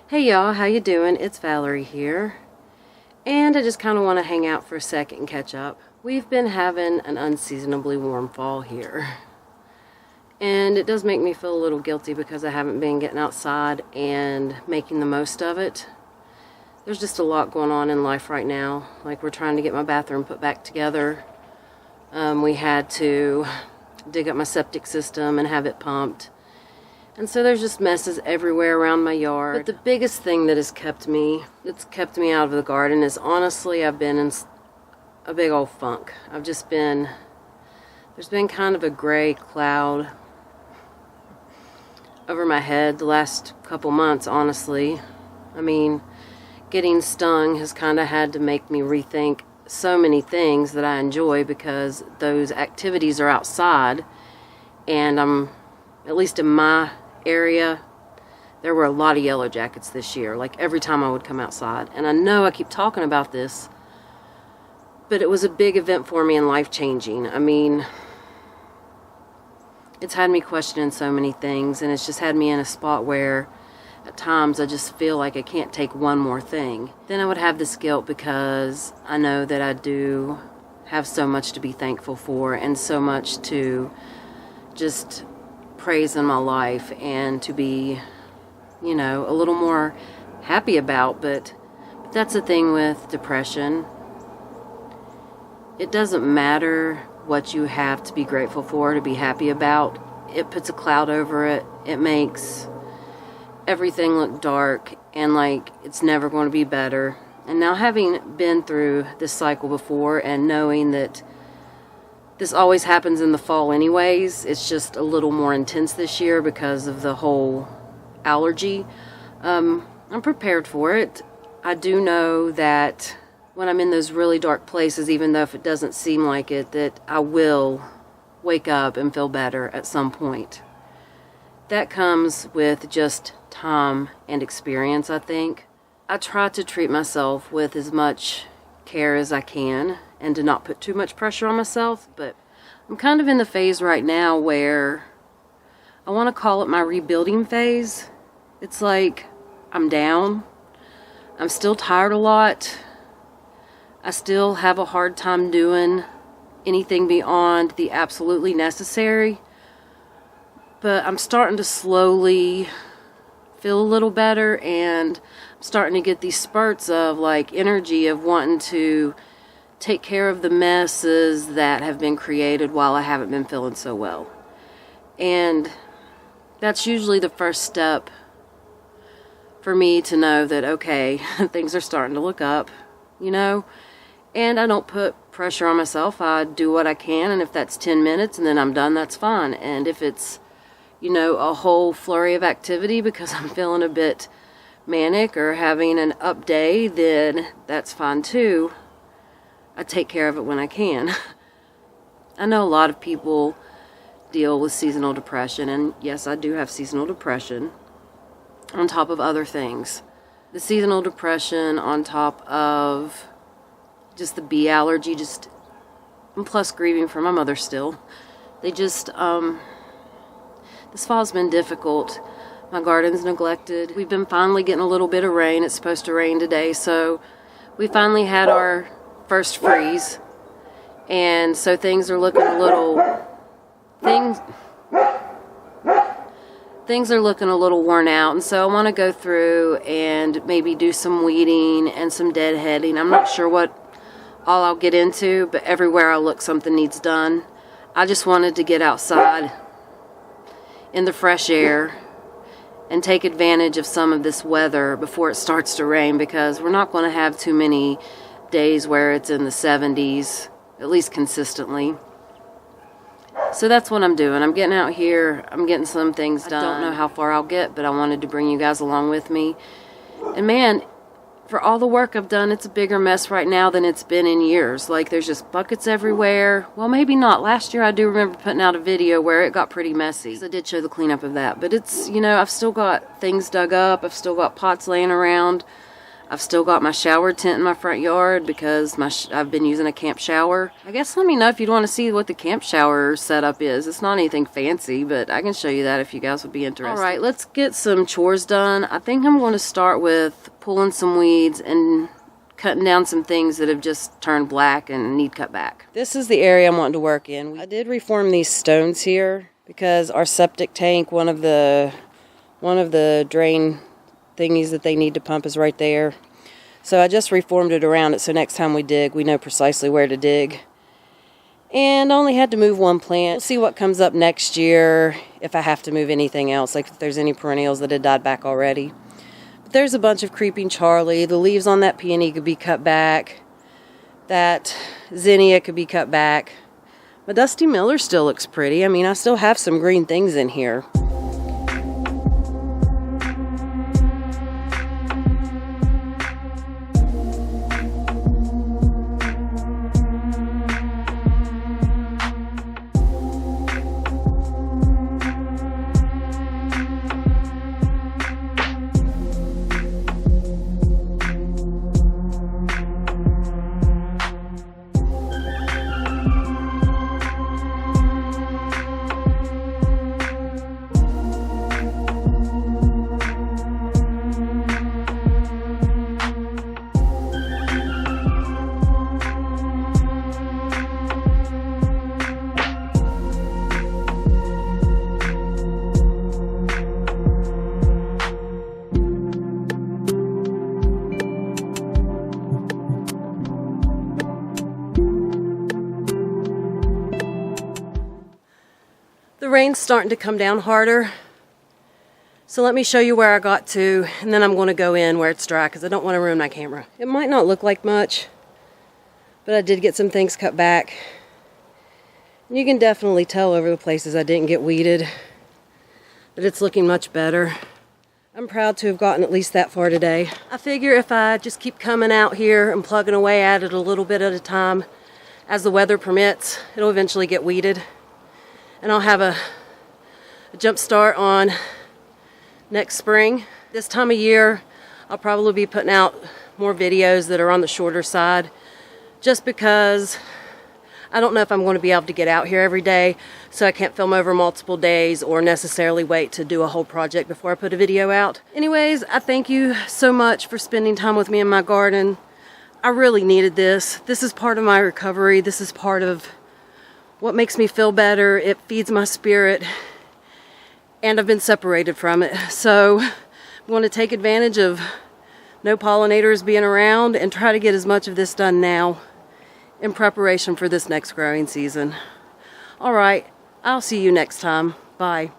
Hey y'all, how you doing? It's Valerie here. And I just kind of want to hang out for a second and catch up. We've been having an unseasonably warm fall here. And it does make me feel a little guilty because I haven't been getting outside and making the most of it. There's just a lot going on in life right now. Like, we're trying to get my bathroom put back together. We had to dig up my septic system and have it pumped. And so there's just messes everywhere around my yard. But the biggest thing that's kept me out of the garden is, honestly, I've been in a big old funk. There's been kind of a gray cloud over my head the last couple months, honestly. I mean, getting stung has kind of had to make me rethink so many things that I enjoy, because those activities are outside, and at least in my area, there were a lot of yellow jackets this year, like every time I would come outside. And I know I keep talking about this, but it was a big event for me and life-changing. I mean, it's had me questioning so many things, and it's just had me in a spot where at times I just feel like I can't take one more thing. Then I would have this guilt because I know that I do have so much to be thankful for and so much to just praise in my life and to be, a little more happy about. But that's the thing with depression. It doesn't matter what you have to be grateful for, to be happy about. It puts a cloud over it. It makes everything look dark and like it's never going to be better. And now, having been through this cycle before and knowing that this always happens in the fall anyways, it's just a little more intense this year because of the whole allergy. I'm prepared for it. I do know that when I'm in those really dark places, even though if it doesn't seem like it, that I will wake up and feel better at some point. That comes with just time and experience, I think. I try to treat myself with as much care as I can and to not put too much pressure on myself, but I'm kind of in the phase right now where I want to call it my rebuilding phase. It's like I'm down. I'm still tired a lot. I still have a hard time doing anything beyond the absolutely necessary. But I'm starting to slowly feel a little better, and I'm starting to get these spurts of energy of wanting to take care of the messes that have been created while I haven't been feeling so well. And that's usually the first step for me to know that, okay, things are starting to look up, and I don't put pressure on myself. I do what I can, and if that's 10 minutes and then I'm done, that's fine. And if it's a whole flurry of activity because I'm feeling a bit manic or having an up day, then that's fine too. I take care of it when I can. I know a lot of people deal with seasonal depression, and yes, I do have seasonal depression on top of other things. The seasonal depression on top of just the bee allergy, and plus grieving for my mother still. This fall's been difficult. My garden's neglected. We've been finally getting a little bit of rain. It's supposed to rain today, so we finally had our first freeze. And so things are looking a little worn out. And so I want to go through and maybe do some weeding and some deadheading. I'm not sure what all I'll get into, but everywhere I look, something needs done. I just wanted to get outside in the fresh air and take advantage of some of this weather before it starts to rain, because we're not going to have too many days where it's in the 70s, at least consistently. So that's what I'm doing. I'm getting out here. I'm getting some things done. I don't know how far I'll get, but I wanted to bring you guys along with me. And man, for all the work I've done, it's a bigger mess right now than it's been in years. There's just buckets everywhere. Well, maybe not. Last year I do remember putting out a video where it got pretty messy. So I did show the cleanup of that. But it's, I've still got things dug up. I've still got pots laying around. I've still got my shower tent in my front yard because I've been using a camp shower. I guess let me know if you'd want to see what the camp shower setup is. It's not anything fancy, but I can show you that if you guys would be interested. All right, let's get some chores done. I think I'm going to start with pulling some weeds and cutting down some things that have just turned black and need cut back. This is the area I'm wanting to work in. I did reform these stones here because our septic tank, one of the drain thingies that they need to pump is right there. So I just reformed it around it so next time we dig, we know precisely where to dig. And I only had to move one plant. We'll see what comes up next year, if I have to move anything else, like if there's any perennials that had died back already. But there's a bunch of creeping Charlie. The leaves on that peony could be cut back. That zinnia could be cut back. But Dusty Miller still looks pretty. I mean, I still have some green things in here. The rain's starting to come down harder, so let me show you where I got to, and then I'm going to go in where it's dry because I don't want to ruin my camera. It might not look like much, but I did get some things cut back. You can definitely tell over the places I didn't get weeded that it's looking much better. I'm proud to have gotten at least that far today. I figure if I just keep coming out here and plugging away at it a little bit at a time, as the weather permits, it'll eventually get weeded. And I'll have a jump start on next spring. This time of year, I'll probably be putting out more videos that are on the shorter side, just because I don't know if I'm going to be able to get out here every day, so I can't film over multiple days or necessarily wait to do a whole project before I put a video out. Anyways, I thank you so much for spending time with me in my garden. I really needed this. This is part of my recovery. This is part of what makes me feel better. It feeds my spirit, and I've been separated from it. So I'm going to take advantage of no pollinators being around and try to get as much of this done now in preparation for this next growing season. All right, I'll see you next time. Bye.